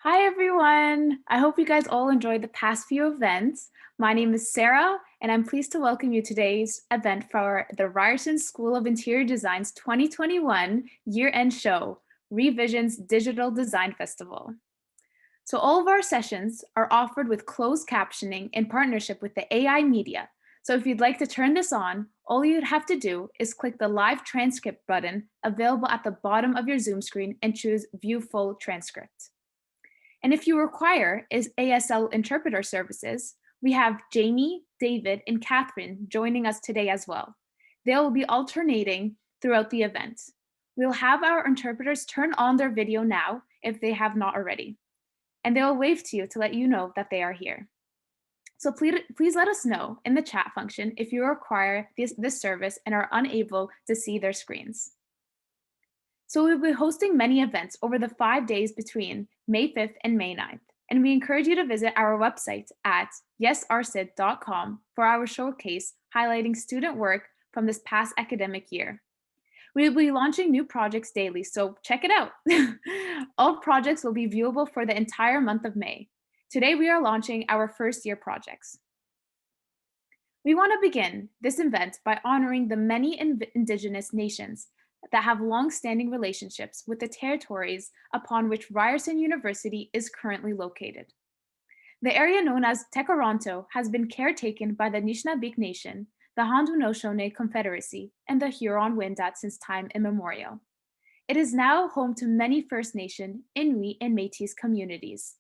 Hi, everyone. I hope you guys all enjoyed the past few events. My name is Sarah, and I'm pleased to welcome you to today's event for the Ryerson School of Interior Design's 2021 year-end show, Revision's Digital Design Festival. So all of our sessions are offered with closed captioning in partnership with the AI Media. So if you'd like to turn this on, all you'd have to do is click the live transcript button available at the bottom of your Zoom screen and choose View Full Transcript. And if you require ASL interpreter services, we have Jamie, David, and Catherine joining us today as well. They will be alternating throughout the event. We'll have our interpreters turn on their video now if they have not already. And they'll wave to you to let you know that they are here. So please let us know in the chat function if you require this service and are unable to see their screens. So we'll be hosting many events over the 5 days between May 5th and May 9th. And we encourage you to visit our website at yesrsid.com for our showcase highlighting student work from this past academic year. We will be launching new projects daily, so check it out. All projects will be viewable for the entire month of May. Today, we are launching our first year projects. We want to begin this event by honoring the many Indigenous nations that have long-standing relationships with the territories upon which Ryerson University is currently located. The area known as Tekaronto has been caretaken by the Anishinaabeg Nation, the Haudenosaunee Confederacy, and the Huron-Wendat since time immemorial. It is now home to many First Nation, Inuit, and Métis communities.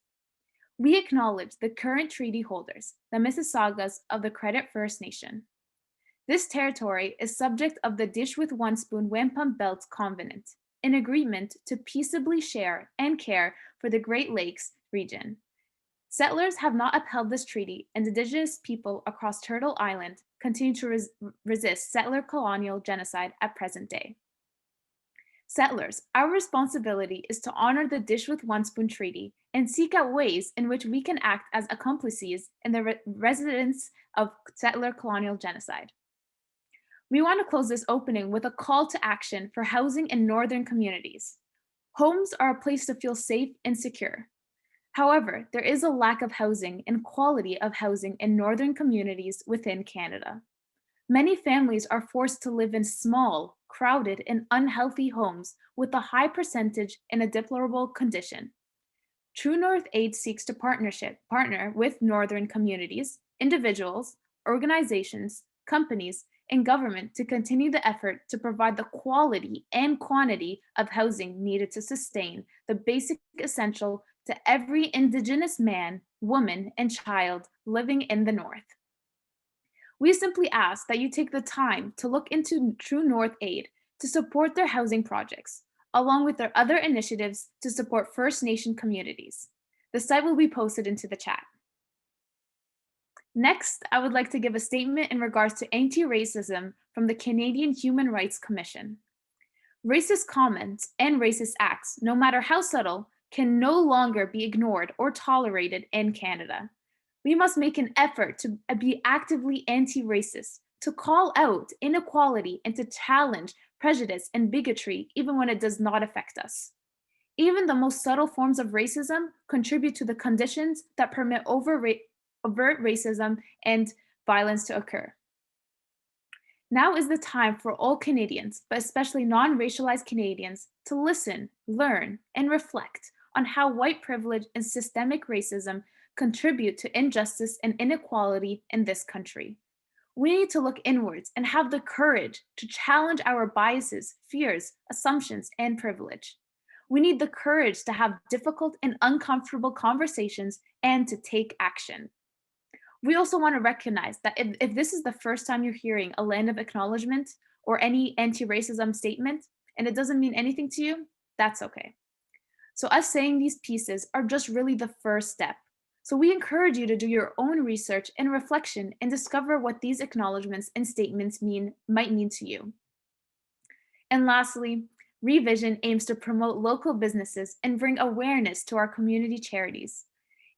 We acknowledge the current treaty holders, the Mississaugas of the Credit First Nation. This territory is subject of the Dish with One Spoon Wampum Belt Covenant, an agreement to peaceably share and care for the Great Lakes region. Settlers have not upheld this treaty, and Indigenous people across Turtle Island continue to resist settler colonial genocide at present day. Settlers, our responsibility is to honor the Dish with One Spoon Treaty and seek out ways in which we can act as accomplices in the residence of settler colonial genocide. We want to close this opening with a call to action for housing in northern communities. Homes are a place to feel safe and secure. However, there is a lack of housing and quality of housing in northern communities within Canada. Many families are forced to live in small, crowded, and unhealthy homes with a high percentage in a deplorable condition. True North Aid seeks to partner with northern communities, individuals, organizations, companies, and government to continue the effort to provide the quality and quantity of housing needed to sustain the basic essential to every Indigenous man, woman, and child living in the North. We simply ask that you take the time to look into True North Aid to support their housing projects, along with their other initiatives to support First Nation communities. The site will be posted into the chat. Next, I would like to give a statement in regards to anti-racism from the Canadian Human Rights Commission. Racist comments and racist acts, no matter how subtle, can no longer be ignored or tolerated in Canada. We must make an effort to be actively anti-racist, to call out inequality and to challenge prejudice and bigotry even when it does not affect us. Even the most subtle forms of racism contribute to the conditions that permit overt racism and violence to occur. Now is the time for all Canadians, but especially non-racialized Canadians, to listen, learn, and reflect on how white privilege and systemic racism contribute to injustice and inequality in this country. We need to look inwards and have the courage to challenge our biases, fears, assumptions, and privilege. We need the courage to have difficult and uncomfortable conversations and to take action. We also want to recognize that if this is the first time you're hearing a land of acknowledgement or any anti-racism statement, and it doesn't mean anything to you, that's okay. So us saying these pieces are just really the first step. So we encourage you to do your own research and reflection and discover what these acknowledgements and statements might mean to you. And lastly, Revision aims to promote local businesses and bring awareness to our community charities.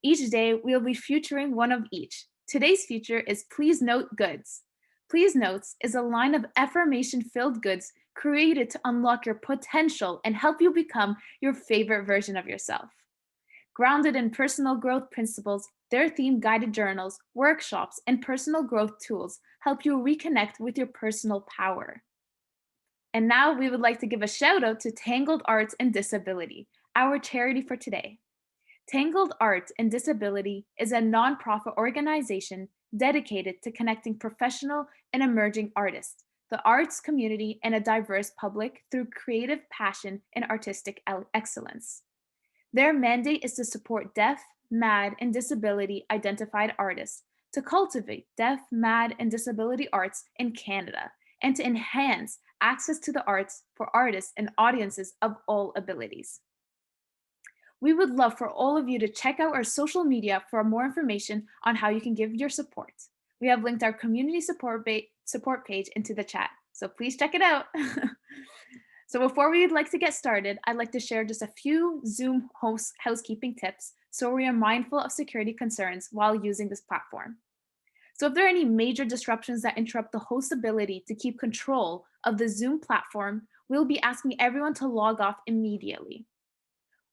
Each day, we'll be featuring one of each. Today's feature is Please Note Goods. Please Notes is a line of affirmation-filled goods created to unlock your potential and help you become your favorite version of yourself. Grounded in personal growth principles, their theme-guided journals, workshops, and personal growth tools help you reconnect with your personal power. And now we would like to give a shout out to Tangled Arts and Disability, our charity for today. Tangled Arts and Disability is a nonprofit organization dedicated to connecting professional and emerging artists, the arts community, and a diverse public through creative passion and artistic excellence. Their mandate is to support deaf, mad, and disability identified artists, to cultivate deaf, mad, and disability arts in Canada, and to enhance access to the arts for artists and audiences of all abilities. We would love for all of you to check out our social media for more information on how you can give your support. We have linked our community support page into the chat, so please check it out. So before we'd like to get started, I'd like to share just a few Zoom housekeeping tips so we are mindful of security concerns while using this platform. So if there are any major disruptions that interrupt the host's ability to keep control of the Zoom platform, we'll be asking everyone to log off immediately.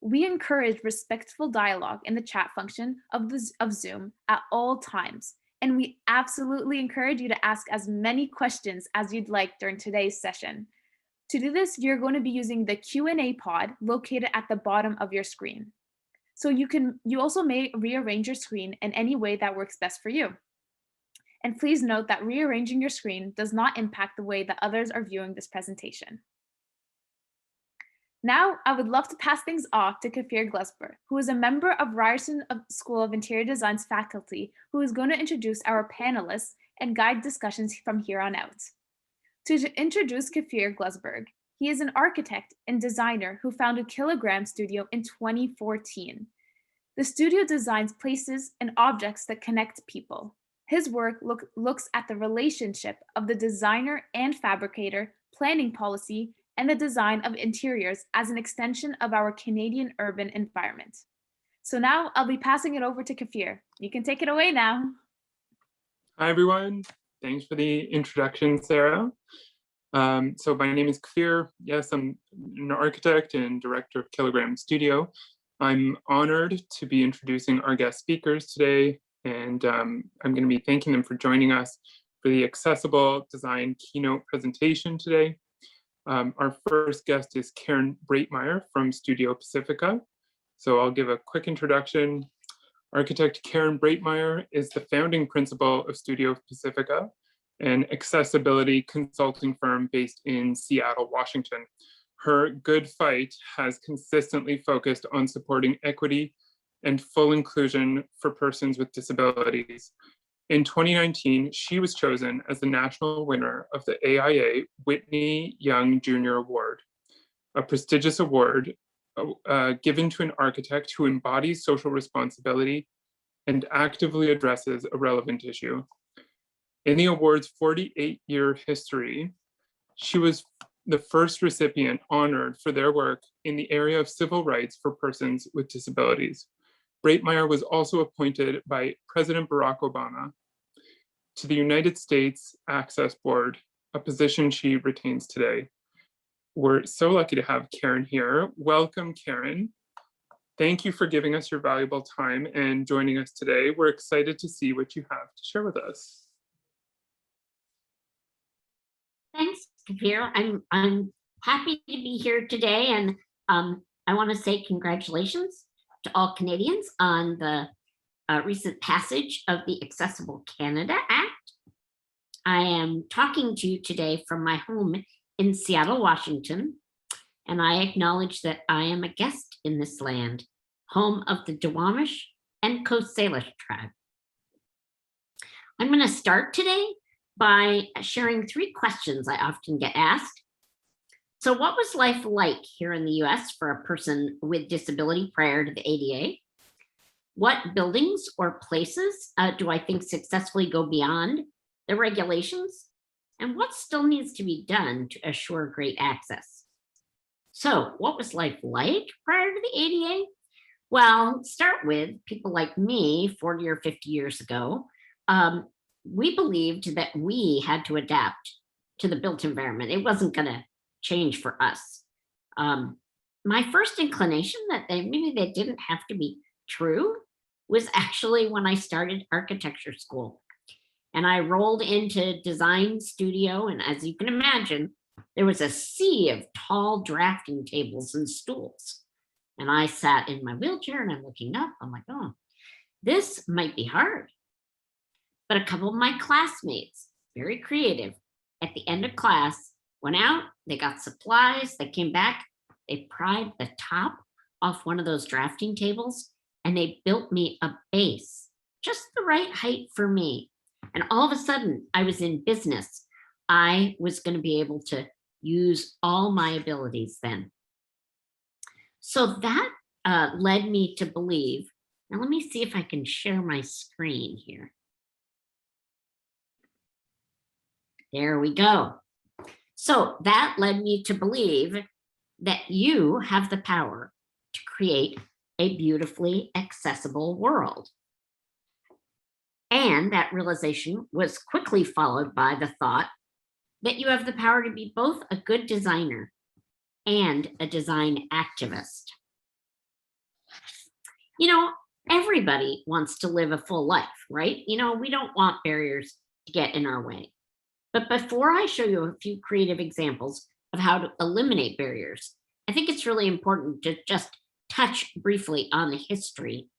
We encourage respectful dialogue in the chat function of Zoom at all times, and we absolutely encourage you to ask as many questions as you'd like during today's session. To do this, you're going to be using the Q&A pod located at the bottom of your screen. So you also may rearrange your screen in any way that works best for you. And please note that rearranging your screen does not impact the way that others are viewing this presentation. Now, I would love to pass things off to Kafir Glesber, who is a member of Ryerson School of Interior Design's faculty, who is going to introduce our panelists and guide discussions from here on out. To introduce Kafir Glesberg, he is an architect and designer who founded Kilogram Studio in 2014. The studio designs places and objects that connect people. His work looks at the relationship of the designer and fabricator, planning policy, and the design of interiors as an extension of our Canadian urban environment. So now I'll be passing it over to Kafir. You can take it away now. Hi, everyone. Thanks for the introduction, Sarah. So my name is Kafir. Yes, I'm an architect and director of Kilogram Studio. I'm honored to be introducing our guest speakers today, and I'm going to be thanking them for joining us for the Accessible Design keynote presentation today. Our first guest is Karen Breitmeyer from Studio Pacifica. So I'll give a quick introduction. Architect Karen Breitmeyer is the founding principal of Studio Pacifica, an accessibility consulting firm based in Seattle, Washington. Her good fight has consistently focused on supporting equity and full inclusion for persons with disabilities. In 2019, she was chosen as the national winner of the AIA Whitney Young Jr. Award, a prestigious award given to an architect who embodies social responsibility and actively addresses a relevant issue. In the award's 48-year history, she was the first recipient honored for their work in the area of civil rights for persons with disabilities. Breitmeyer was also appointed by President Barack Obama to the United States Access Board, a position she retains today. We're so lucky to have Karen here. Welcome, Karen. Thank you for giving us your valuable time and joining us today. We're excited to see what you have to share with us. Thanks, Kapir. I'm happy to be here today, and I want to say congratulations to all Canadians on the recent passage of the Accessible Canada Act. I am talking to you today from my home in Seattle, Washington, and I acknowledge that I am a guest in this land, home of the Duwamish and Coast Salish tribe. I'm going to start today by sharing 3 questions I often get asked. So what was life like here in the US for a person with disability prior to the ADA? What buildings or places do I think successfully go beyond the regulations? And what still needs to be done to assure great access? So what was life like prior to the ADA? Well, start with people like me 40 or 50 years ago. We believed that we had to adapt to the built environment. It wasn't going to change for us. My first inclination that maybe they didn't have to be true was actually when I started architecture school. And I rolled into design studio, and as you can imagine, there was a sea of tall drafting tables and stools. And I sat in my wheelchair and I'm looking up, I'm like, oh, this might be hard. But a couple of my classmates, very creative, at the end of class, went out, they got supplies, they came back, they pried the top off one of those drafting tables, and they built me a base, just the right height for me. And all of a sudden, I was in business. I was going to be able to use all my abilities then. So that led me to believe, now let me see if I can share my screen here. There we go. So that led me to believe that you have the power to create a beautifully accessible world. And that realization was quickly followed by the thought that you have the power to be both a good designer and a design activist. You know, everybody wants to live a full life, right? You know, we don't want barriers to get in our way. But before I show you a few creative examples of how to eliminate barriers, I think it's really important to just touch briefly on the history.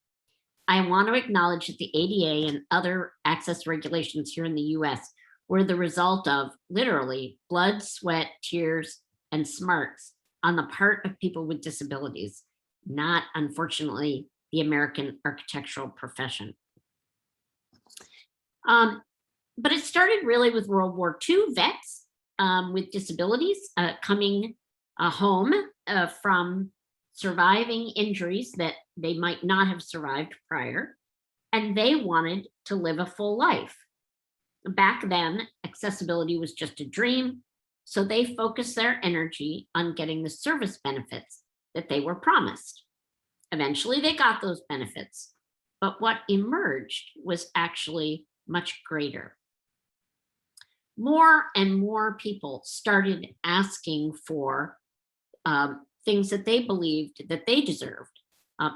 I want to acknowledge that the ADA and other access regulations here in the US were the result of literally blood, sweat, tears, and smarts on the part of people with disabilities, not unfortunately the American architectural profession. But it started really with World War II vets with disabilities coming home from surviving injuries that they might not have survived prior, and they wanted to live a full life. Back then, accessibility was just a dream, so they focused their energy on getting the service benefits that they were promised. Eventually, they got those benefits, but what emerged was actually much greater. More and more people started asking for things that they believed that they deserved.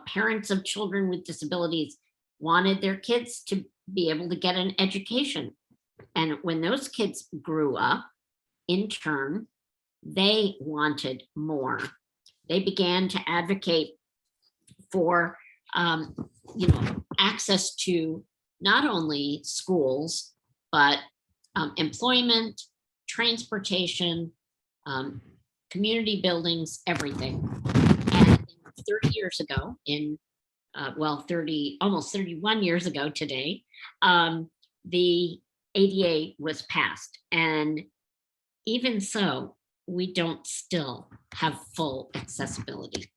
Parents of children with disabilities wanted their kids to be able to get an education. And when those kids grew up, in turn, they wanted more. They began to advocate for access to not only schools, but employment, transportation, community buildings, everything. And 30 years ago, almost 31 years ago today, the ADA was passed. And even so, we don't still have full accessibility.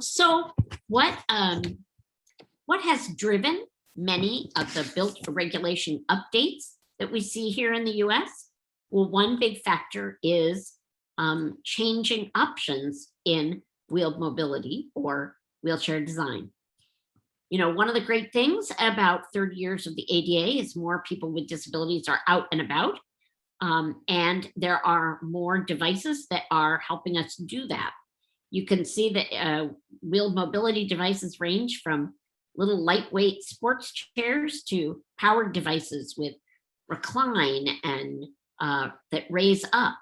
So what has driven many of the built regulation updates that we see here in the US? Well, one big factor is changing options in wheeled mobility or wheelchair design. One of the great things about 30 years of the ADA is more people with disabilities are out and about, and there are more devices that are helping us do that. You can see that wheeled mobility devices range from little lightweight sports chairs to powered devices with recline and that raise up.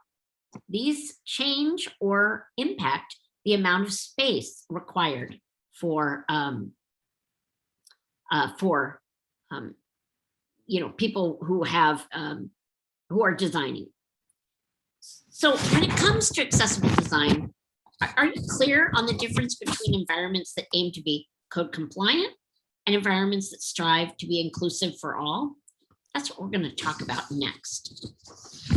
These change or impact the amount of space required for people who have who are designing. So when it comes to accessible design, are you clear on the difference between environments that aim to be code compliant and environments that strive to be inclusive for all? That's what we're going to talk about next.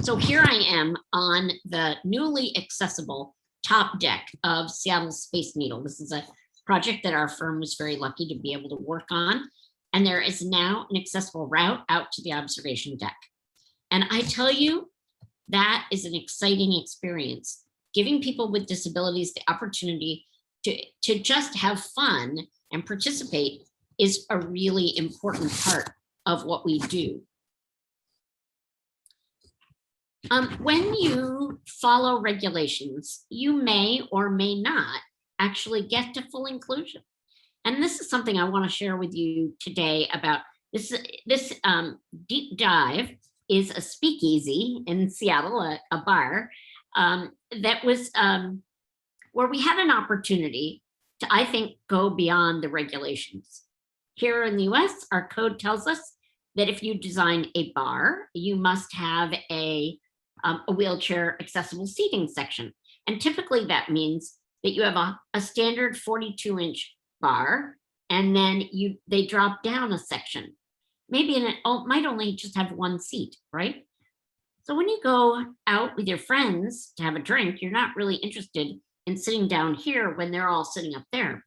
So here I am on the newly accessible top deck of Seattle Space Needle. This is a project that our firm was very lucky to be able to work on. And there is now an accessible route out to the observation deck. And I tell you, that is an exciting experience. Giving people with disabilities the opportunity to just have fun and participate is a really important part of what we do. When you follow regulations, you may or may not actually get to full inclusion. And this is something I want to share with you today about this deep dive is a speakeasy in Seattle, a bar that was where we had an opportunity to, I think, go beyond the regulations. Here in the US, our code tells us that if you design a bar, you must have a wheelchair accessible seating section. And typically that means that you have a standard 42-inch bar, and then they drop down a section. Maybe it might only just have one seat, right? So when you go out with your friends to have a drink, you're not really interested in sitting down here when they're all sitting up there.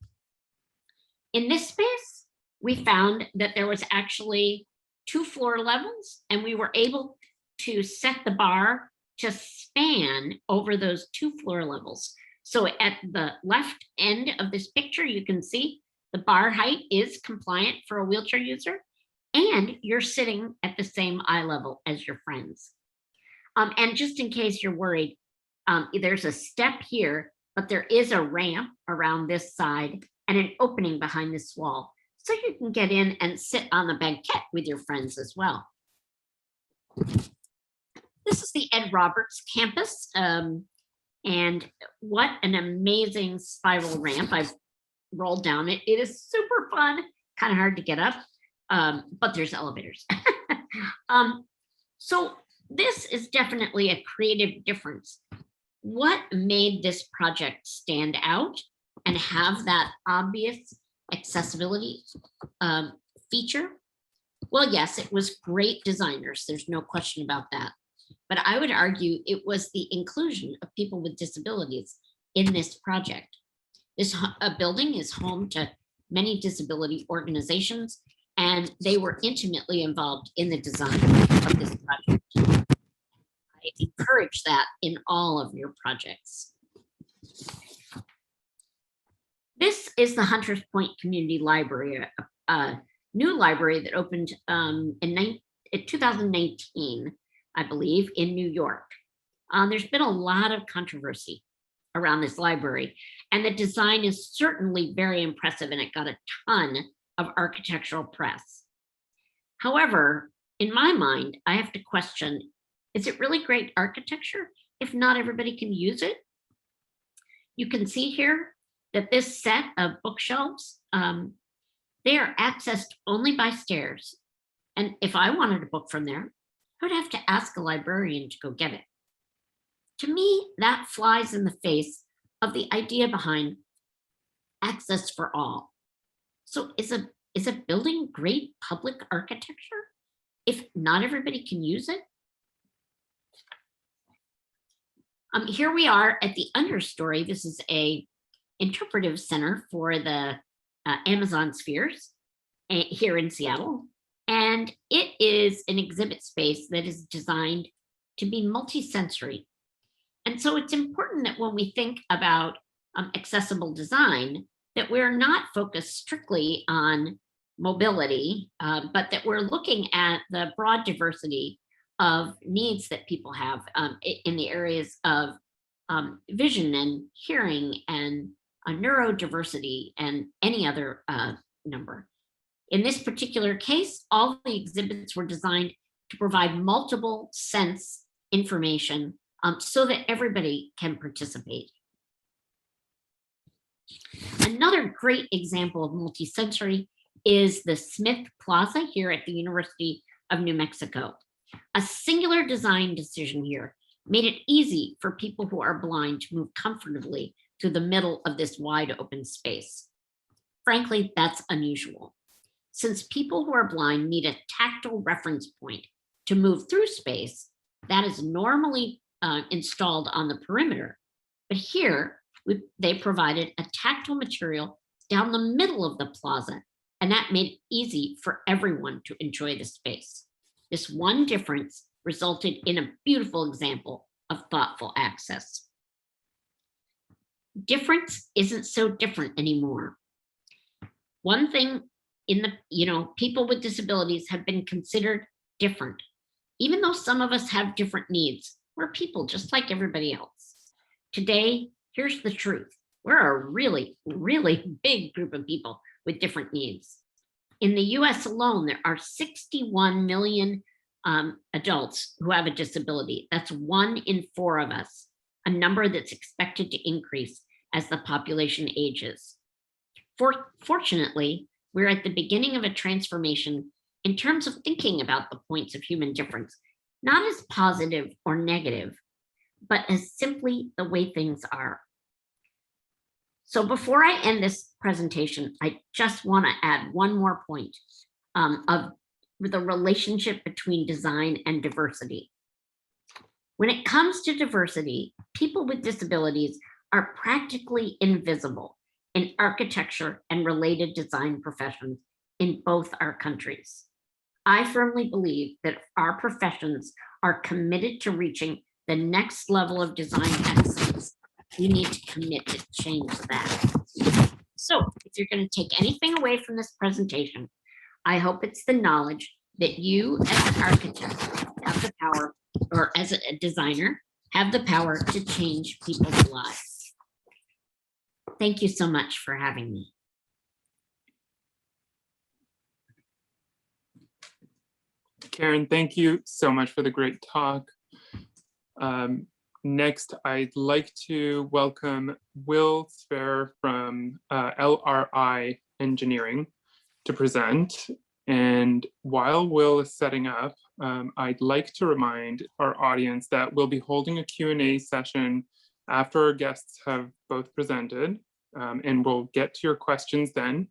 In this space, we found that there was actually 2 floor levels, and we were able to set the bar to span over those 2 floor levels. So at the left end of this picture, you can see the bar height is compliant for a wheelchair user, and you're sitting at the same eye level as your friends. And just in case you're worried, there's a step here, but there is a ramp around this side and an opening behind this wall. So you can get in and sit on the banquette with your friends as well. This is the Ed Roberts campus. And what an amazing spiral ramp. I've rolled down it. It is super fun, kind of hard to get up, but there's elevators. So this is definitely a creative difference. What made this project stand out and have that obvious accessibility feature? Well, yes, it was great designers. There's no question about that. But I would argue it was the inclusion of people with disabilities in this project. This building is home to many disability organizations, and they were intimately involved in the design of this project. I encourage that in all of your projects. This is the Hunters Point Community Library, a new library that opened in 2019, I believe, in New York. There's been a lot of controversy around this library. And the design is certainly very impressive, and it got a ton of architectural press. However, in my mind, I have to question, is it really great architecture if not everybody can use it? You can see here that this set of bookshelves, they are accessed only by stairs. And if I wanted a book from there, I would have to ask a librarian to go get it. To me, that flies in the face of the idea behind access for all. So is a building great public architecture if not everybody can use it? Here we are at the understory. This is a interpretive center for the Amazon spheres here in Seattle. And it is an exhibit space that is designed to be multisensory. And so it's important that when we think about accessible design, that we're not focused strictly on mobility, but that we're looking at the broad diversity of needs that people have in the areas of vision and hearing and neurodiversity and any other number. In this particular case, all the exhibits were designed to provide multiple sense information so that everybody can participate. Another great example of multisensory is the Smith Plaza here at the University of New Mexico. A singular design decision here made it easy for people who are blind to move comfortably through the middle of this wide open space. Frankly, that's unusual. Since people who are blind need a tactile reference point to move through space, that is normally installed on the perimeter. But here, they provided a tactile material down the middle of the plaza, and that made it easy for everyone to enjoy the space. This one difference resulted in a beautiful example of thoughtful access. Difference isn't so different anymore. One thing people with disabilities have been considered different. Even though some of us have different needs, we're people just like everybody else. Today, here's the truth. We're a really, really big group of people with different needs. In the US alone, there are 61 million adults who have a disability. That's 1 in 4 of us, a number that's expected to increase as the population ages. Fortunately, we're at the beginning of a transformation in terms of thinking about the points of human difference, not as positive or negative, but as simply the way things are. So before I end this presentation, I just want to add one more point of the relationship between design and diversity. When it comes to diversity, people with disabilities are practically invisible in architecture and related design professions in both our countries. I firmly believe that if our professions are committed to reaching the next level of design excellence, we need to commit to change that. So if you're going to take anything away from this presentation, I hope it's the knowledge that you as an architect have the power, or as a designer, have the power to change people's lives. Thank you so much for having me. Karen, thank you so much for the great talk. Next, I'd like to welcome Will Sver from LRI Engineering to present. And while Will is setting up, I'd like to remind our audience that we'll be holding a Q&A session after our guests have both presented, and we'll get to your questions then.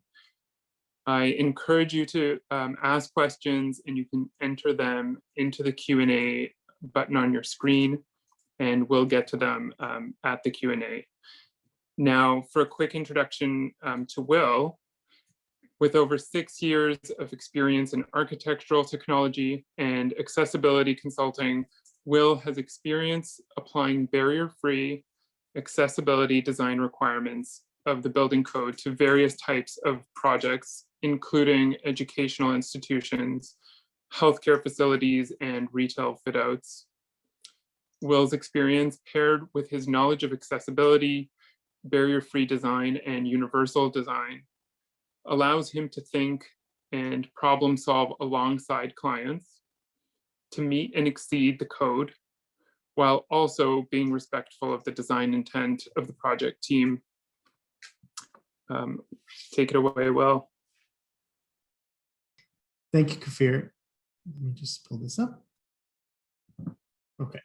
I encourage you to ask questions, and you can enter them into the Q&A button on your screen, and we'll get to them at the Q&A. Now, for a quick introduction to Will, with over 6 years of experience in architectural technology and accessibility consulting, Will has experience applying barrier-free accessibility design requirements of the building code to various types of projects, including educational institutions, healthcare facilities, and retail fit-outs. Will's experience, paired with his knowledge of accessibility, barrier-free design, and universal design, allows him to think and problem solve alongside clients to meet and exceed the code, while also being respectful of the design intent of the project team. Take it away, Will. Thank you, Kafir. Let me just pull this up. Okay.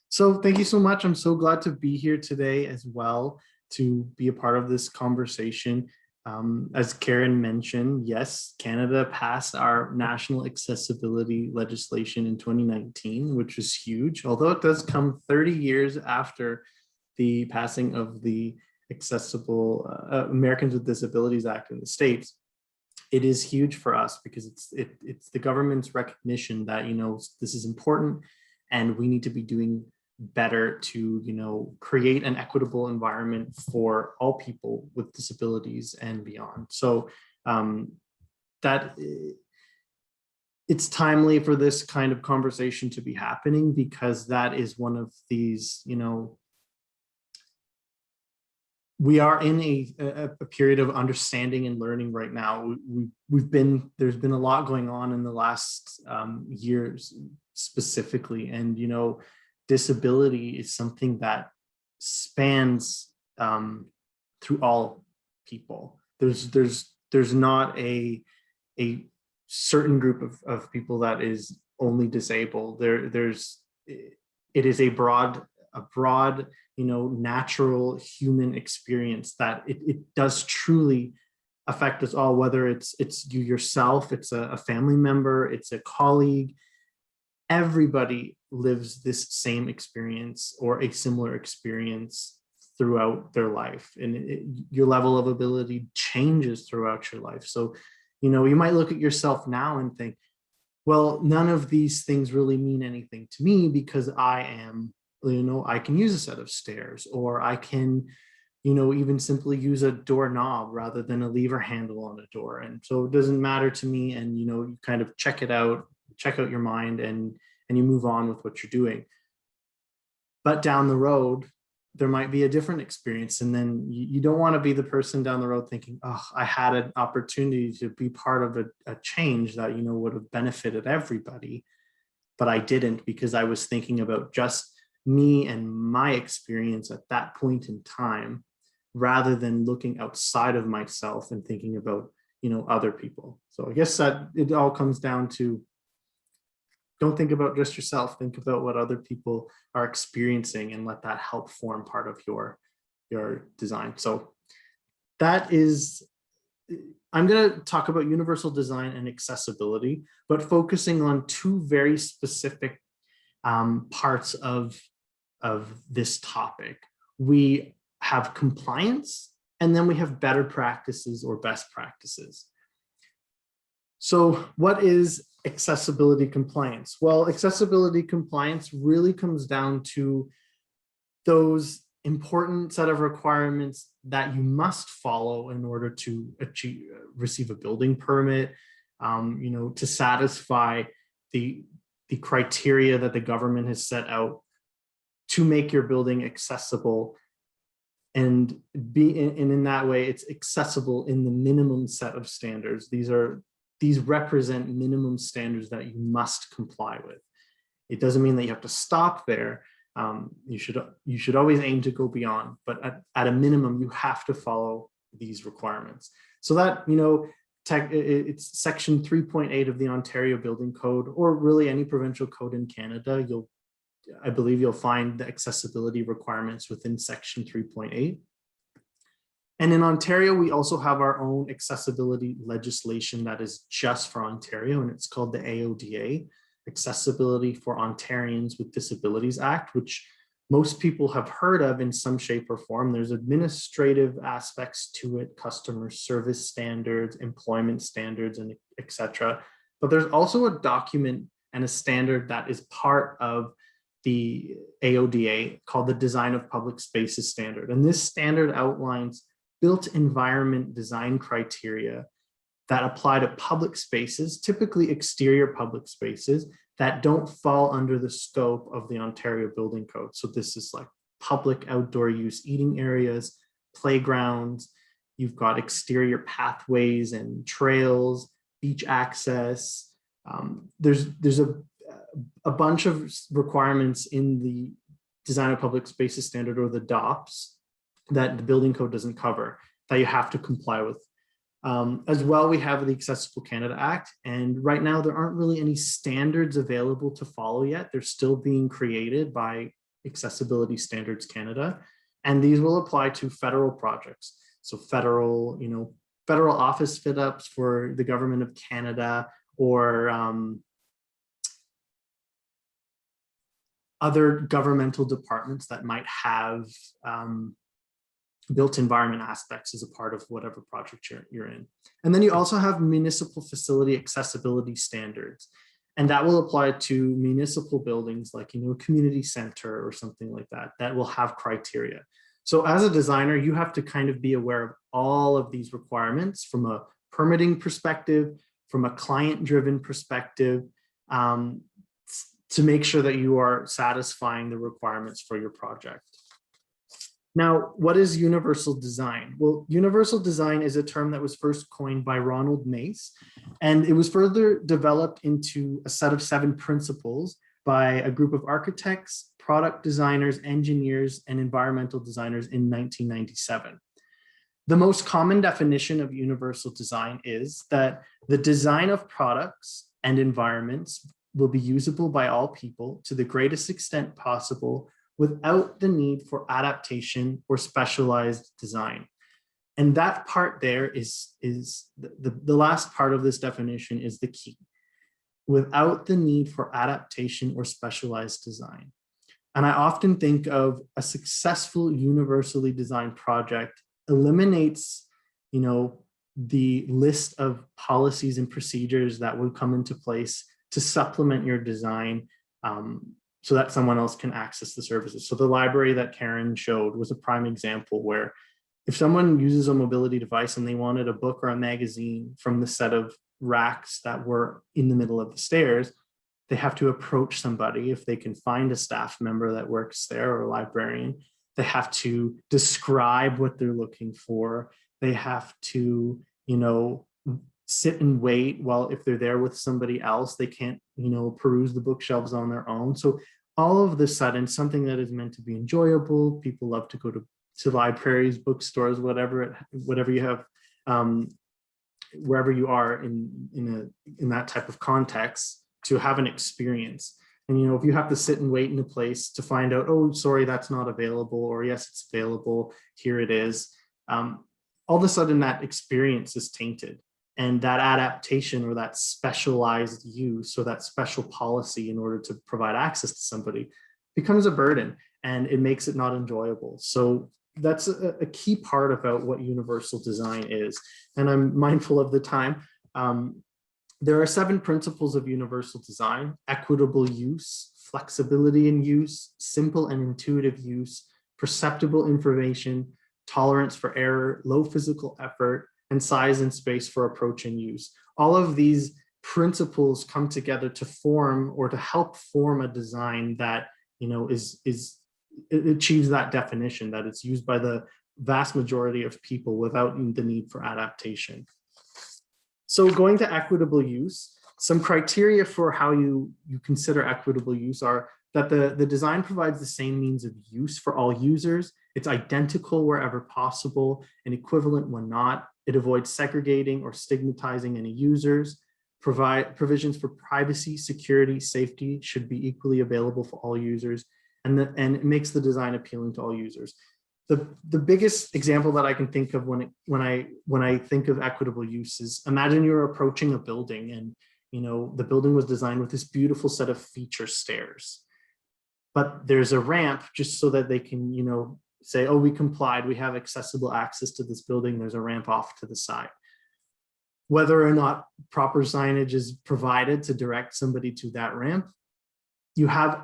So thank you so much. I'm so glad to be here today as well to be a part of this conversation. As Karen mentioned, yes, Canada passed our national accessibility legislation in 2019, which is huge, although it does come 30 years after the passing of the Accessible Americans with Disabilities Act in the States. It is huge for us because it's the government's recognition that, you know, this is important and we need to be doing better to, you know, create an equitable environment for all people with disabilities and beyond. So that it's timely for this kind of conversation to be happening, because that is one of these, you know, we are in a period of understanding and learning right now. There's been a lot going on in the last years specifically, and, you know, disability is something that spans through all people. There's not a certain group of people that is only disabled. It is a broad, you know, natural human experience that it does truly affect us all, whether it's you yourself, it's a family member, it's a colleague. Everybody lives this same experience or a similar experience throughout their life, and your level of ability changes throughout your life. So, you know, you might look at yourself now and think, well, none of these things really mean anything to me because I am, you know, I can use a set of stairs, or I can, you know, even simply use a doorknob rather than a lever handle on a door. And so it doesn't matter to me. And, you know, you kind of check out your mind, and you move on with what you're doing. But down the road, there might be a different experience. And then you don't want to be the person down the road thinking, oh, I had an opportunity to be part of a change that, you know, would have benefited everybody, but I didn't because I was thinking about just me and my experience at that point in time, rather than looking outside of myself and thinking about, you know, other people. So I guess that it all comes down to, don't think about just yourself, think about what other people are experiencing and let that help form part of your design. So that is, I'm going to talk about universal design and accessibility, but focusing on two very specific parts of this topic. We have compliance, and then we have better practices or best practices. So what is accessibility compliance? Well, accessibility compliance really comes down to those important set of requirements that you must follow in order to receive a building permit, you know, to satisfy the criteria that the government has set out to make your building accessible, and in that way it's accessible in the minimum set of standards. These represent minimum standards that you must comply with. It doesn't mean that you have to stop there. You should always aim to go beyond, but at a minimum, you have to follow these requirements. So that, you know, it's section 3.8 of the Ontario Building Code, or really any provincial code in Canada. I believe you'll find the accessibility requirements within section 3.8. And in Ontario, we also have our own accessibility legislation that is just for Ontario, and it's called the AODA, Accessibility for Ontarians with Disabilities Act, which most people have heard of in some shape or form. There's administrative aspects to it, customer service standards, employment standards, and etc. But there's also a document and a standard that is part of the AODA called the Design of Public Spaces Standard. And this standard outlines built environment design criteria that apply to public spaces, typically exterior public spaces, that don't fall under the scope of the Ontario Building Code. So this is like public outdoor use eating areas, playgrounds, you've got exterior pathways and trails, beach access. There's a bunch of requirements in the Design of Public Spaces Standard, or the DOPS, that the building code doesn't cover, that you have to comply with. As well, we have the Accessible Canada Act, and right now there aren't really any standards available to follow yet. They're still being created by Accessibility Standards Canada, and these will apply to federal projects. So federal, federal office fit ups for the government of Canada, or other governmental departments that might have built environment aspects as a part of whatever project you're in. And then you also have municipal facility accessibility standards, and that will apply to municipal buildings like, a community center or something like that, that will have criteria. So as a designer, you have to kind of be aware of all of these requirements from a permitting perspective, from a client-driven perspective, to make sure that you are satisfying the requirements for your project. Now, what is universal design? Well, universal design is a term that was first coined by Ronald Mace, and it was further developed into a set of 7 principles by a group of architects, product designers, engineers, and environmental designers in 1997. The most common definition of universal design is that the design of products and environments will be usable by all people to the greatest extent possible without the need for adaptation or specialized design. And that part there is the last part of this definition is the key. Without the need for adaptation or specialized design. And I often think of a successful universally designed project eliminates, the list of policies and procedures that would come into place to supplement your design, so that someone else can access the services. So the library that Karen showed was a prime example where if someone uses a mobility device and they wanted a book or a magazine from the set of racks that were in the middle of the stairs, they have to approach somebody. If they can find a staff member that works there or a librarian, they have to describe what they're looking for. They have to, sit and wait while, if they're there with somebody else, they can't, peruse the bookshelves on their own. So all of the sudden, something that is meant to be enjoyable, people love to go to libraries, bookstores, whatever you have, wherever you are in that type of context, to have an experience. And if you have to sit and wait in a place to find out, oh, sorry, that's not available, or yes, it's available, here it is. All of a sudden that experience is tainted. And that adaptation or that specialized use or that special policy in order to provide access to somebody becomes a burden, and it makes it not enjoyable. So that's a key part about what universal design is. And I'm mindful of the time. There are 7 principles of universal design: equitable use, flexibility in use, simple and intuitive use, perceptible information, tolerance for error, low physical effort, and size and space for approach and use. All of these principles come together to form, or to help form, a design that it achieves that definition, that it's used by the vast majority of people without the need for adaptation. So going to equitable use, some criteria for how you consider equitable use are that the design provides the same means of use for all users. It's identical wherever possible and equivalent when not. It avoids segregating or stigmatizing any users. Provisions for privacy, security, safety should be equally available for all users, and it makes the design appealing to all users. The biggest example that I can think of when I think of equitable use is, imagine you're approaching a building, and the building was designed with this beautiful set of feature stairs, but there's a ramp just so that they can say, oh, we complied, we have accessible access to this building, there's a ramp off to the side. Whether or not proper signage is provided to direct somebody to that ramp, you have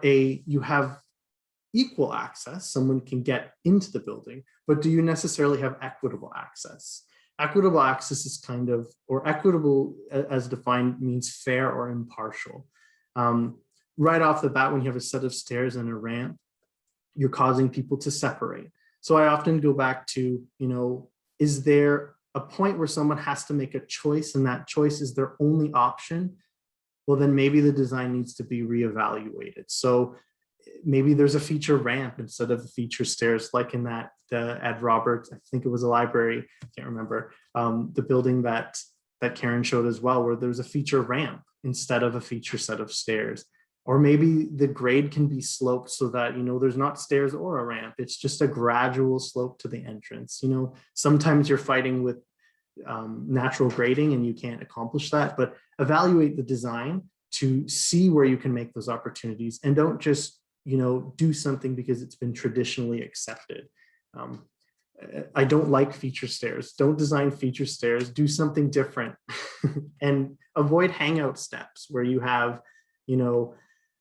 equal access, someone can get into the building, but do you necessarily have equitable access? Equitable access is or equitable as defined means fair or impartial. Right off the bat, when you have a set of stairs and a ramp, you're causing people to separate. So I often go back to, is there a point where someone has to make a choice and that choice is their only option? Well, then maybe the design needs to be reevaluated. So maybe there's a feature ramp instead of the feature stairs, like in that Ed Roberts, I think it was a library, I can't remember, the building that Karen showed as well, where there's a feature ramp instead of a feature set of stairs. Or maybe the grade can be sloped so that, there's not stairs or a ramp. It's just a gradual slope to the entrance. Sometimes you're fighting with natural grading and you can't accomplish that, but evaluate the design to see where you can make those opportunities, and don't just, do something because it's been traditionally accepted. I don't like feature stairs. Don't design feature stairs, do something different. And avoid hangout steps where you have,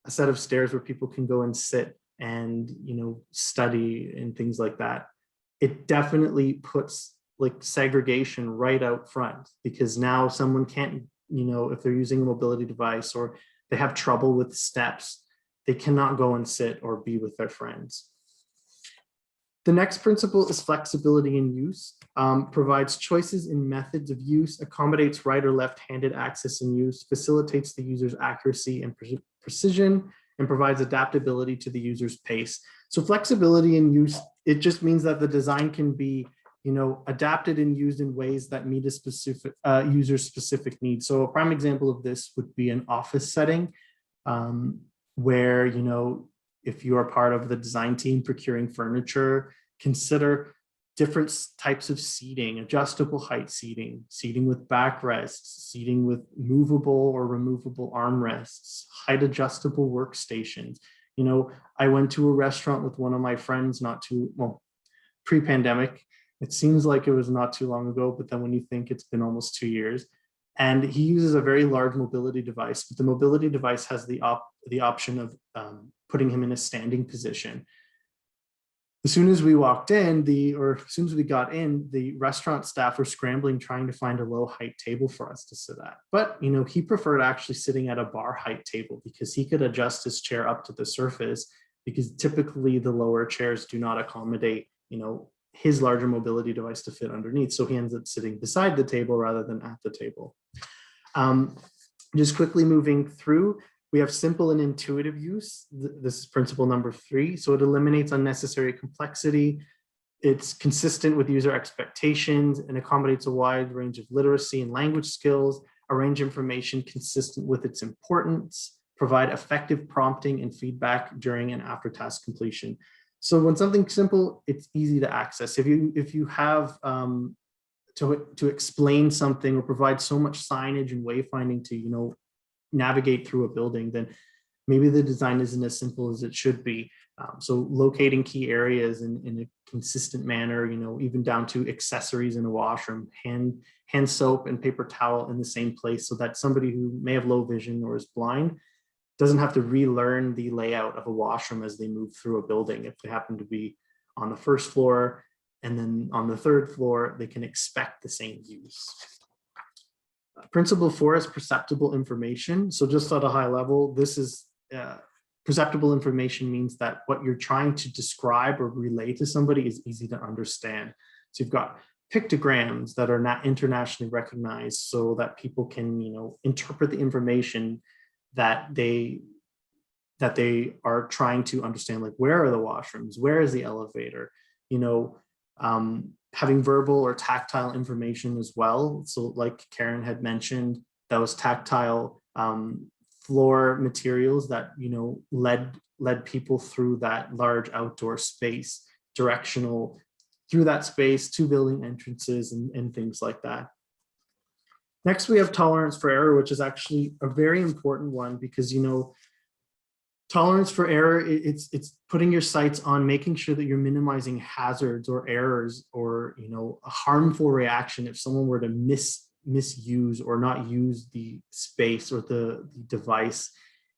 a set of stairs where people can go and sit and, study and things like that. It definitely puts like segregation right out front, because now someone can't, if they're using a mobility device or they have trouble with steps, they cannot go and sit or be with their friends. The next principle is flexibility in use, provides choices in methods of use, accommodates right or left-handed access and use, facilitates the user's accuracy and precision, and provides adaptability to the user's pace. So flexibility in use, it just means that the design can be, adapted and used in ways that meet a specific user specific needs. So a prime example of this would be an office setting, where, if you are part of the design team procuring furniture, consider different types of seating, adjustable height seating, seating with backrests, seating with movable or removable armrests, height adjustable workstations. I went to a restaurant with one of my friends pre-pandemic. It seems like it was not too long ago, but then when you think it's been almost 2 years, and he uses a very large mobility device, but the mobility device has the option of putting him in a standing position. As soon as we walked in, as soon as we got in, the restaurant staff were scrambling, trying to find a low height table for us to sit at. But, he preferred actually sitting at a bar height table because he could adjust his chair up to the surface, because typically the lower chairs do not accommodate, his larger mobility device to fit underneath. So he ends up sitting beside the table rather than at the table. Just quickly moving through, we have simple and intuitive use. This is principle number 3. So it eliminates unnecessary complexity. It's consistent with user expectations and accommodates a wide range of literacy and language skills, arrange information consistent with its importance, provide effective prompting and feedback during and after task completion. So when something's simple, it's easy to access. If you have to explain something or provide so much signage and wayfinding to, navigate through a building, then maybe the design isn't as simple as it should be. So locating key areas in a consistent manner, even down to accessories in a washroom, hand soap and paper towel in the same place, so that somebody who may have low vision or is blind doesn't have to relearn the layout of a washroom as they move through a building. If they happen to be on the first floor and then on the 3rd floor, they can expect the same use. Principle 4 is perceptible information. So just at a high level, this is perceptible information means that what you're trying to describe or relay to somebody is easy to understand. So you've got pictograms that are not internationally recognized, so that people can, interpret the information that they are trying to understand, like where are the washrooms, where is the elevator, having verbal or tactile information as well. So like Karen had mentioned, those tactile floor materials that, led people through that large outdoor space, directional through that space to building entrances and things like that. Next, we have tolerance for error, which is actually a very important one, because, tolerance for error, it's putting your sights on making sure that you're minimizing hazards or errors or, a harmful reaction if someone were to misuse or not use the space or the device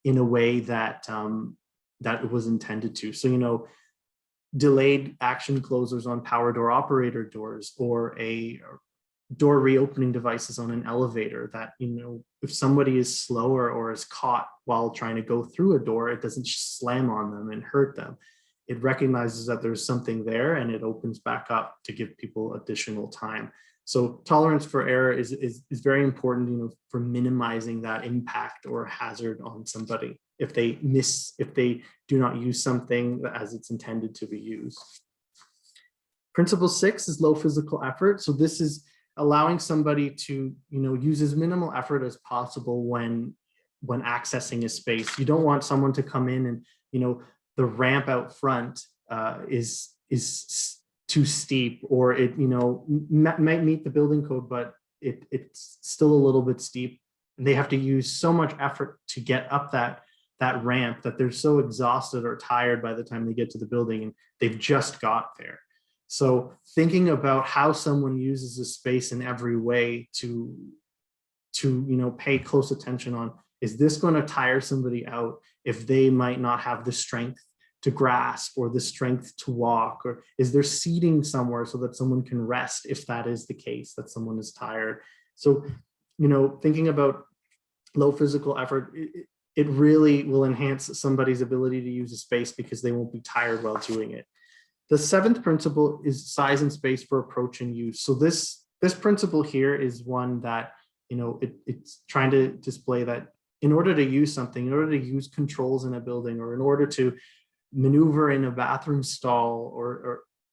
in a way that that it was intended to. So, delayed action closers on power door operator doors, or a door reopening devices on an elevator that, you know, if somebody is slower or is caught while trying to go through a door, it doesn't slam on them and hurt them. It recognizes that there's something there and it opens back up to give people additional time. So tolerance for error is very important, you know, for minimizing that impact or hazard on somebody if they do not use something as it's intended to be used. Principle 6 is low physical effort. So this is allowing somebody to, you know, use as minimal effort as possible when accessing a space. You don't want someone to come in and, you know, the ramp out front is too steep, or it, you know, might meet the building code, but it's still a little bit steep. And they have to use so much effort to get up that ramp that they're so exhausted or tired by the time they get to the building and they've just got there. So thinking about how someone uses a space in every way to you know, pay close attention on, is this going to tire somebody out if they might not have the strength to grasp or the strength to walk, or is there seating somewhere so that someone can rest if that is the case, that someone is tired. So, you know, thinking about low physical effort, it really will enhance somebody's ability to use a space because they won't be tired while doing it. The 7th principle is size and space for approach and use. So this principle here is one that, you know, it's trying to display that in order to use something, in order to use controls in a building, or in order to maneuver in a bathroom stall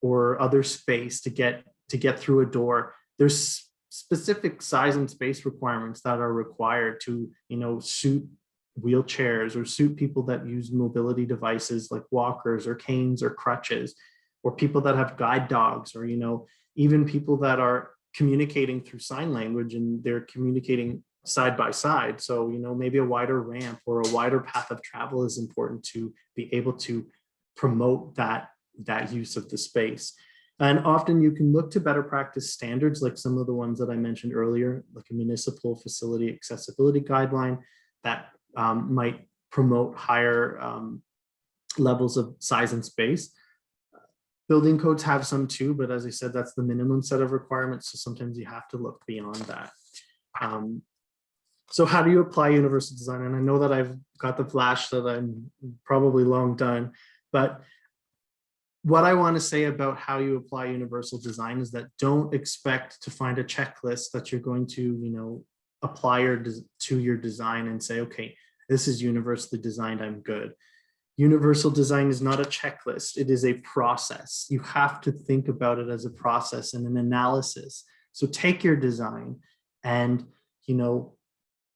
or other space to get through a door, there's specific size and space requirements that are required to, you know, suit wheelchairs or suit people that use mobility devices like walkers or canes or crutches, or people that have guide dogs, or, you know, even people that are communicating through sign language and they're communicating side by side. So, you know, maybe a wider ramp or a wider path of travel is important to be able to promote that use of the space. And often you can look to better practice standards, like some of the ones that I mentioned earlier, like a municipal facility accessibility guideline that might promote higher levels of size and space. Building codes have some too, but as I said, that's the minimum set of requirements. So sometimes you have to look beyond that. So how do you apply universal design? And I know that I've got the flash that I'm probably long done, but what I want to say about how you apply universal design is that don't expect to find a checklist that you're going to, you know, apply to your design and say, okay, this is universally designed, I'm good. Universal design is not a checklist. It is a process. You have to think about it as a process and an analysis. So take your design and, you know,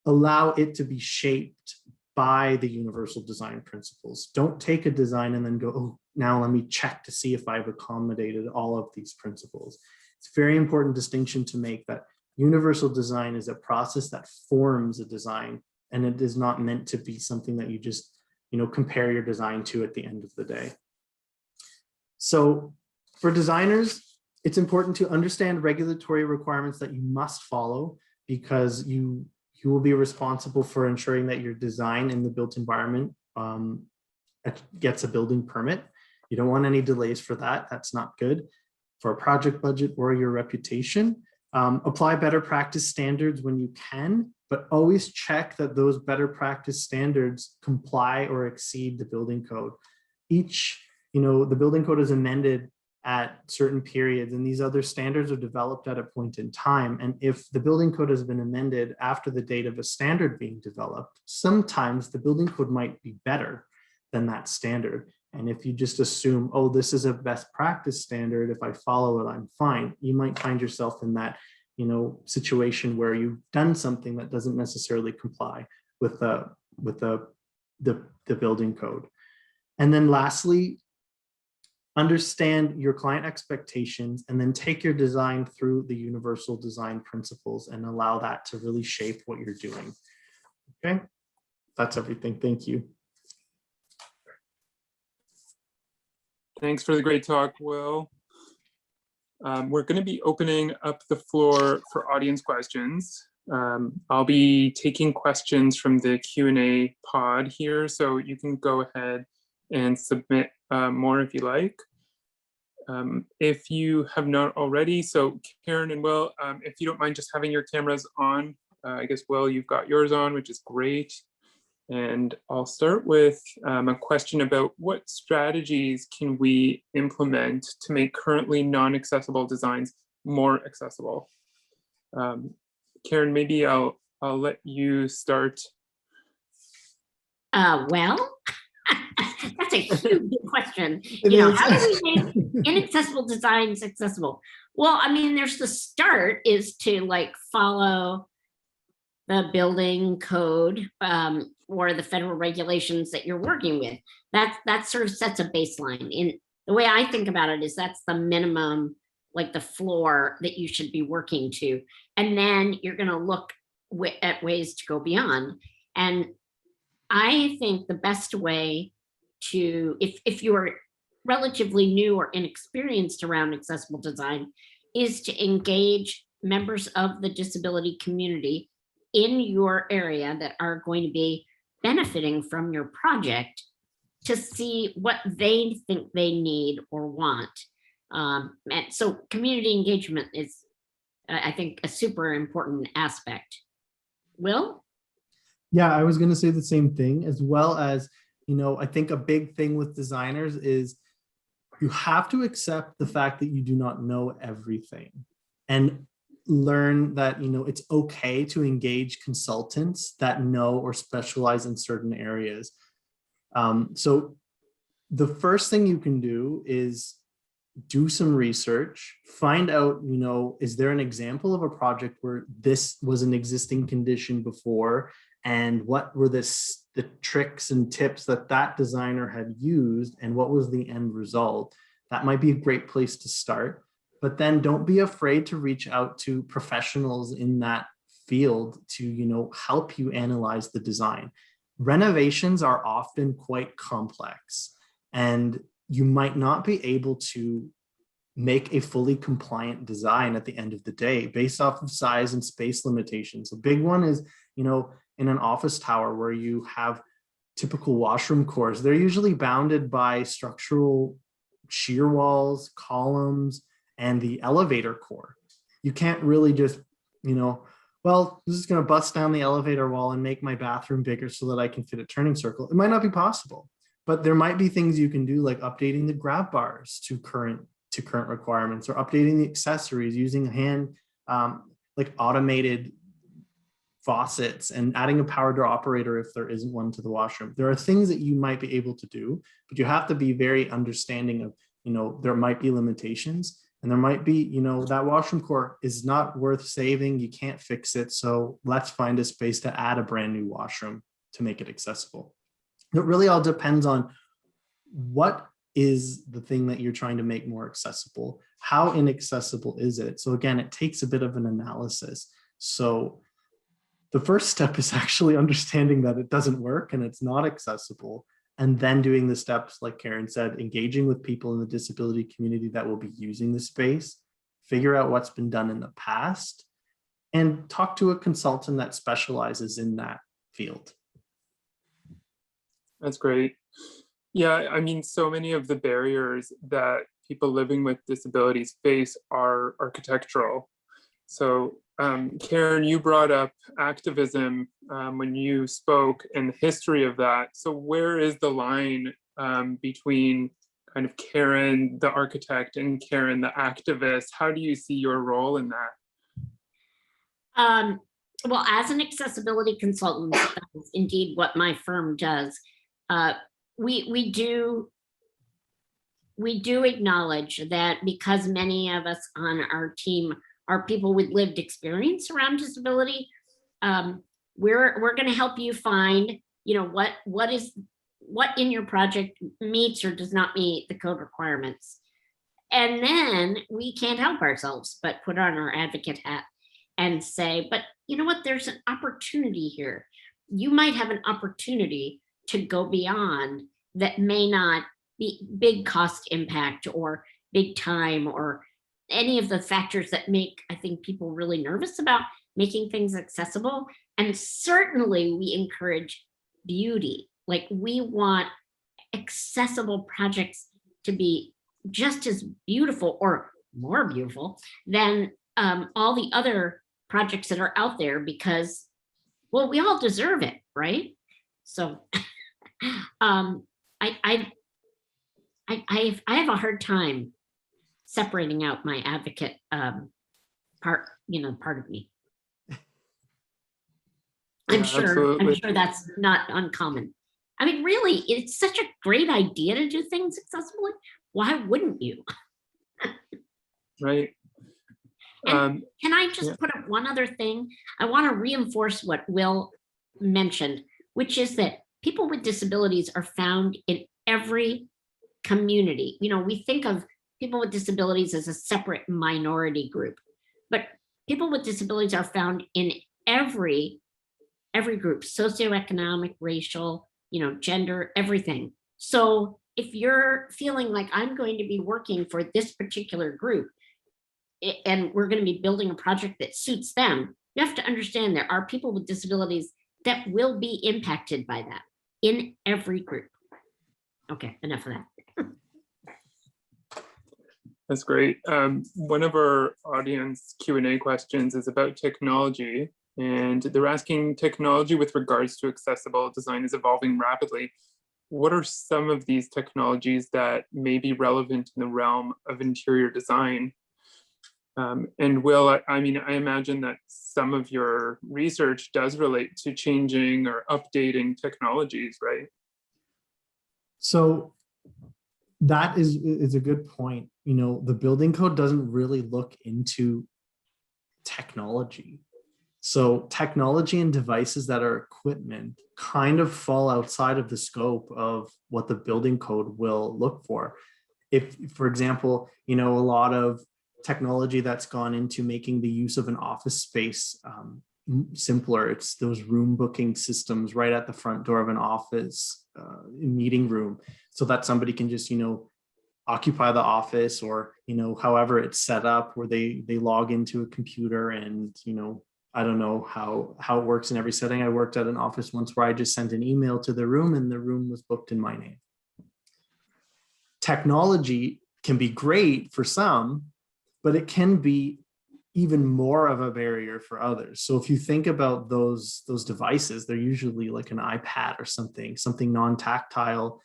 allow it to be shaped by the universal design principles. Don't take a design and then go, oh, now let me check to see if I've accommodated all of these principles. It's a very important distinction to make, that universal design is a process that forms a design, and it is not meant to be something that you just, you know, compare your design to at the end of the day. So for designers, it's important to understand regulatory requirements that you must follow, because you will be responsible for ensuring that your design in the built environment gets a building permit. You don't want any delays for that. That's not good for a project budget or your reputation. Apply better practice standards when you can, but always check that those better practice standards comply or exceed the building code. Each, you know, the building code is amended at certain periods, and these other standards are developed at a point in time. And if the building code has been amended after the date of a standard being developed, sometimes the building code might be better than that standard. And if you just assume, oh, this is a best practice standard, if I follow it, I'm fine, you might find yourself in that, you know, situation where you've done something that doesn't necessarily comply with the building code. And then lastly, understand your client expectations, and then take your design through the universal design principles and allow that to really shape what you're doing. Okay, that's everything. Thank you. Thanks for the great talk, Will. We're going to be opening up the floor for audience questions. I'll be taking questions from the Q&A pod here, so you can go ahead and submit more if you like. If you have not already, so Karen and Will, if you don't mind just having your cameras on, I guess, Will, you've got yours on, which is great. And I'll start with a question about what strategies can we implement to make currently non-accessible designs more accessible? Karen, maybe I'll let you start. Well, that's a huge question. It How do is. we make inaccessible designs accessible? Well, I mean, there's the start is to like follow the building code or the federal regulations that you're working with. That sort of sets a baseline. In the way I think about it is that's the minimum, like the floor that you should be working to. And then you're going to look at ways to go beyond. And I think the best way to, if you're relatively new or inexperienced around accessible design, is to engage members of the disability community in your area that are going to be benefiting from your project to see what they think they need or want. And so community engagement is, I think, a super important aspect. Will? Yeah, I was going to say the same thing, as well as, I think a big thing with designers is you have to accept the fact that you do not know everything, and learn that, it's okay to engage consultants that know or specialize in certain areas. So the first thing you can do is do some research, find out, is there an example of a project where this was an existing condition before, and what were the tricks and tips that designer had used, and what was the end result? That might be a great place to start. But then don't be afraid to reach out to professionals in that field to, help you analyze the design. Renovations are often quite complex, and you might not be able to make a fully compliant design at the end of the day based off of size and space limitations. A big one is, in an office tower where you have typical washroom cores, they're usually bounded by structural shear walls, columns, and the elevator core. You can't really just, well, this is going to bust down the elevator wall and make my bathroom bigger so that I can fit a turning circle. It might not be possible, but there might be things you can do, like updating the grab bars to current requirements, or updating the accessories using hand, like automated faucets, and adding a power door operator if there isn't one to the washroom. There are things that you might be able to do, but you have to be very understanding of, there might be limitations. And there might be, that washroom core is not worth saving. You can't fix it. So let's find a space to add a brand new washroom to make it accessible. It really all depends on what is the thing that you're trying to make more accessible. How inaccessible is it? So again, it takes a bit of an analysis. So the first step is actually understanding that it doesn't work and it's not accessible. And then doing the steps, like Karen said, engaging with people in the disability community that will be using the space, figure out what's been done in the past, and talk to a consultant that specializes in that field. That's great. Yeah, I mean, so many of the barriers that people living with disabilities face are architectural. So Karen, you brought up activism when you spoke, and the history of that. So where is the line between kind of Karen, the architect, and Karen, the activist? How do you see your role in that? Well, as an accessibility consultant, that is indeed what my firm does. We do acknowledge that because many of us on our team are people with lived experience around disability, we're going to help you find, what in your project meets or does not meet the code requirements. And then we can't help ourselves but put on our advocate hat and say, but you know what, there's an opportunity here. You might have an opportunity to go beyond that may not be big cost impact or big time or any of the factors that make, I think, people really nervous about making things accessible. And certainly we encourage beauty. Like, we want accessible projects to be just as beautiful or more beautiful than all the other projects that are out there because, well, we all deserve it, right? So um, I have a hard time separating out my advocate part of me. I'm sure Absolutely. that's not uncommon. I mean, really, it's such a great idea to do things accessibly. Why wouldn't you? Right. And can I just Yeah. put up one other thing? I want to reinforce what Will mentioned, which is that people with disabilities are found in every community. You know, we think of people with disabilities as a separate minority group, but people with disabilities are found in every group, socioeconomic, racial, gender, everything. So if you're feeling like I'm going to be working for this particular group and we're going to be building a project that suits them, you have to understand there are people with disabilities that will be impacted by that in every group. Okay, enough of that. That's great. One of our audience Q&A questions is about technology, and they're asking, technology with regards to accessible design is evolving rapidly. What are some of these technologies that may be relevant in the realm of interior design? And Will, I mean, I imagine that some of your research does relate to changing or updating technologies, right? So that is a good point. You know, the building code doesn't really look into technology. So technology and devices that are equipment kind of fall outside of the scope of what the building code will look for. If, for example, a lot of technology that's gone into making the use of an office space simpler, it's those room booking systems right at the front door of an office meeting room, so that somebody can just occupy the office, or however it's set up, where they log into a computer and I don't know how it works in every setting. I worked at an office once where I just sent an email to the room and the room was booked in my name. Technology can be great for some, but it can be even more of a barrier for others. So if you think about those devices, they're usually like an iPad or something non-tactile,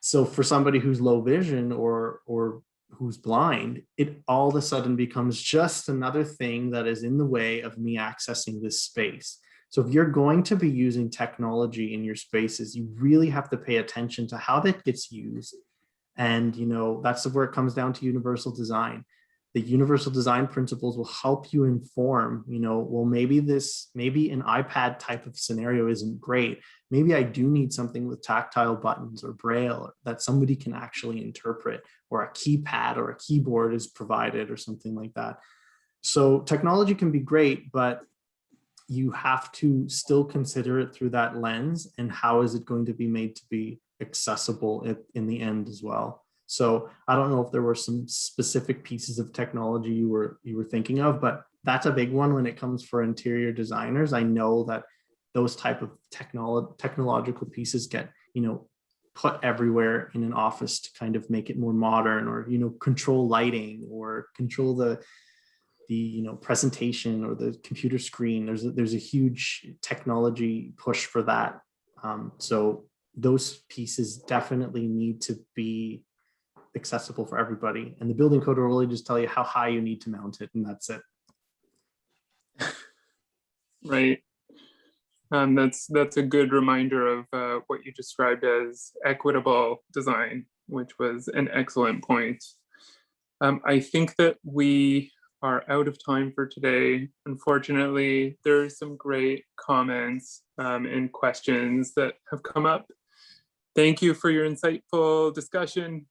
So for somebody who's low vision or who's blind, it all of a sudden becomes just another thing that is in the way of me accessing this space. So if you're going to be using technology in your spaces, you really have to pay attention to how that gets used. And that's where it comes down to universal design. The universal design principles will help you inform, well, maybe an iPad type of scenario isn't great. Maybe I do need something with tactile buttons or braille that somebody can actually interpret, or a keypad or a keyboard is provided or something like that. So technology can be great, but you have to still consider it through that lens, and how is it going to be made to be accessible in the end as well. So I don't know if there were some specific pieces of technology you were thinking of, but that's a big one when it comes for interior designers. I know that those type of technological pieces get put everywhere in an office to kind of make it more modern, or control lighting, or control the presentation or the computer screen. There's a huge technology push for that. So those pieces definitely need to be accessible for everybody, and the building code will really just tell you how high you need to mount it, and that's it. Right. That's a good reminder of what you described as equitable design, which was an excellent point. I think that we are out of time for today. Unfortunately, there are some great comments and questions that have come up. Thank you for your insightful discussion.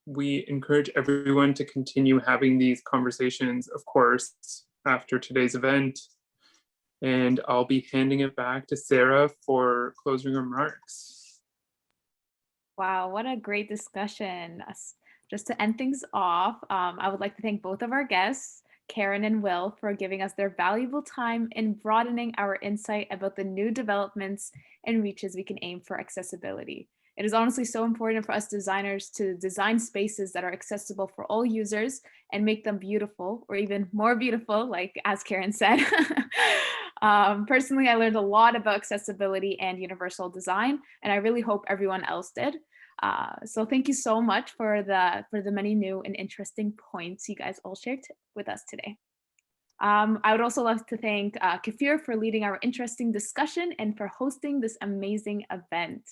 We encourage everyone to continue having these conversations, of course, after today's event. And I'll be handing it back to Sarah for closing remarks. Wow, what a great discussion. Just to end things off, I would like to thank both of our guests, Karen and Will, for giving us their valuable time in broadening our insight about the new developments and reaches we can aim for accessibility. It is honestly so important for us designers to design spaces that are accessible for all users and make them beautiful, or even more beautiful, like as Karen said. Personally, I learned a lot about accessibility and universal design, and I really hope everyone else did. So thank you so much for the many new and interesting points you guys all shared with us today. I would also love to thank Kafir for leading our interesting discussion and for hosting this amazing event.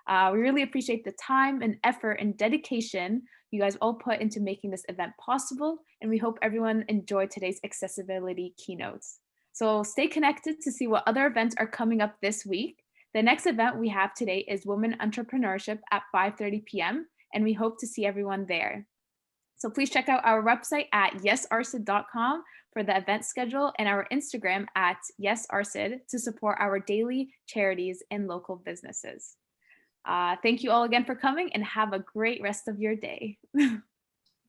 We really appreciate the time and effort and dedication you guys all put into making this event possible, and we hope everyone enjoyed today's accessibility keynotes. So stay connected to see what other events are coming up this week. The next event we have today is Women Entrepreneurship at 5:30 p.m., and we hope to see everyone there. So please check out our website at yesarsid.com for the event schedule and our Instagram at yesarsid to support our daily charities and local businesses. Thank you all again for coming, and have a great rest of your day.